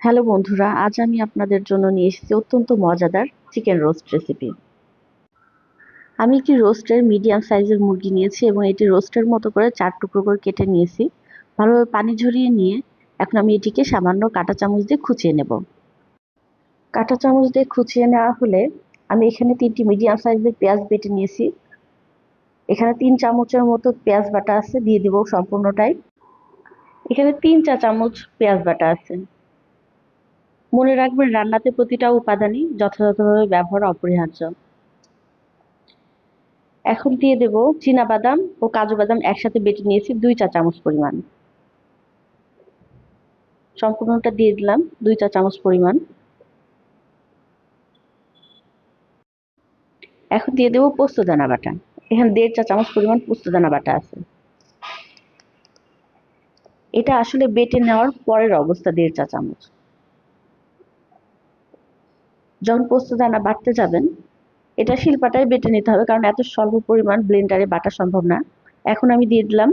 Hello বন্ধুরা, আজ আমি আপনাদের জন্য নিয়ে এসেছি অত্যন্ত মজাদার চিকেন রোস্ট রেসিপি। আমি একটি রোস্টের মিডিয়াম সাইজের মুরগি নিয়েছি এবং এটি রোস্টের মতো করে 4 টুকরো করে কেটে নিয়েছি। ভালোভাবে পানি ঝরিয়ে নিয়ে এখন আমি এটিকে সামান্য কাঁটা চামচ দিয়ে খুঁচিয়ে নেব। কাঁটা চামচ দিয়ে খুঁচিয়ে নেওয়া হলে আমি এখানে 3টি মিডিয়াম সাইজের পেঁয়াজ বেটে নিয়েছি। এখানে 3 চামচের মতো পেঁয়াজ বাটা আছে, দিয়ে দিব সম্পূর্ণটাই। এখানে 3 চা চামচ পেঁয়াজ বাটা আছে। মনে রাখবেন, রান্নাতে প্রতিটা উপাদানই যথাযথভাবে ব্যবহার অপরিহার্য। এখন দিয়ে দেব বাদাম ও কাজু বাদাম একসাথে বেটে নিয়েছি 2 চা চামচ পরিমাণ। সম্পূর্ণটা দিয়ে দিলাম 2 চা চামচ পরিমাণ। এখন দিয়ে দেব পোস্তদানা বাটা। এখানে 1.5 চা চামচ পরিমাণ পোস্তদানা বাটা আছে। এটা আসলে বেটে নেওয়ার পরের অবস্থা 1.5 চা চামচ। যখন পোস্তদানা বাটতে যাবেন, এটা শিলপাটায় বেটে নিতে হবে, কারণ এত স্বল্প পরিমাণ ব্লেন্ডারে বাটা সম্ভব না। এখন আমি দিয়ে দিলাম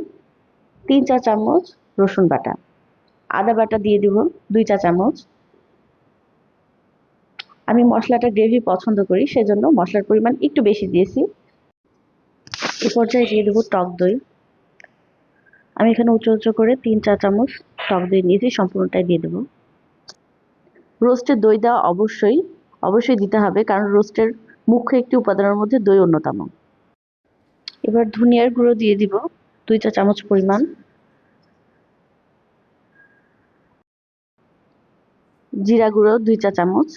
3 চা চামচ রসুন বাটা। আদা বাটা দিয়ে দিব 2 চা চামচ। আমি মশলাটা গ্রেভি পছন্দ করি, সেজন্য মশলার পরিমাণ একটু বেশি দিয়েছি। এই পর্যায়ে দিয়ে দেবো টক দই। আমি এখানে উঁচু করে 3 চা চামচ টক দই নিয়েছি, সম্পূর্ণটাই দিয়ে দেবো। রোস্টে দই দেওয়া অবশ্যই দিতে হবে, কারণ রোস্টের মুখ্য একটি উপাদানের মধ্যে দই অন্যতম। এবার ধনিয়ার গুঁড়ো দিয়ে দিব 2 চা চামচ পরিমাণ। জিরা গুঁড়ো 2 চা চামচ।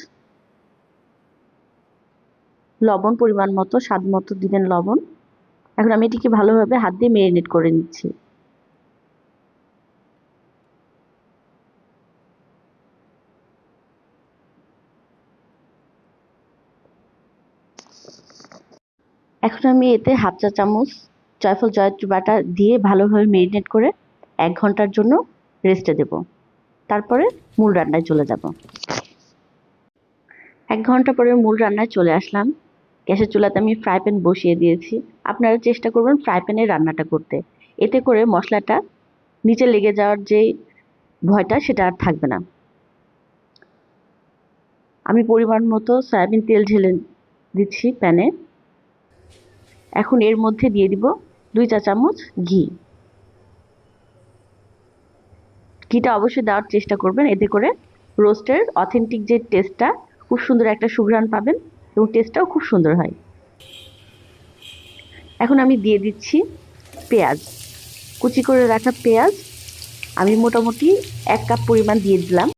লবণ পরিমাণ মতো, স্বাদ মতো দিবেন লবণ। এখন আমি এটিকে ভালোভাবে হাত দিয়ে মেরিনেট করে নিচ্ছি। এখন আমি এতে হাফ চা চামচ জয়ফল জয়ত্রী বাটা দিয়ে ভালোভাবে মেরিনেট করে 1 ঘন্টার জন্য রেস্টে দেব। তারপরে মূল রান্নায় চলে যাব। 1 ঘন্টা পরে মূল রান্নায় চলে আসলাম। গ্যাসের চুলাতে আমি ফ্রাই প্যান বসিয়ে দিয়েছি। আপনারা চেষ্টা করবেন ফ্রাই প্যানে রান্নাটা করতে। এতে করে মশলাটা নিচে লেগে যাওয়ার যে ভয়টা, সেটা আর থাকবে না। আমি পরিমাণ মতো সয়াবিন তেল ঢেলে দিচ্ছি প্যানে। এখন এর মধ্যে দিয়ে দিব 2 চা চামচ ঘি। ঘিটা অবশ্যই দেওয়ার চেষ্টা করবেন, এতে করে রোস্টের অথেন্টিক যে টেস্টটা, খুব সুন্দর একটা সুঘ্রাণ পাবেন এবং টেস্টটাও খুব সুন্দর হয়। এখন আমি দিয়ে দিচ্ছি পেঁয়াজ, কুচি করে রাখা পেঁয়াজ। আমি মোটামুটি 1 কাপ পরিমাণ দিয়ে দিলাম।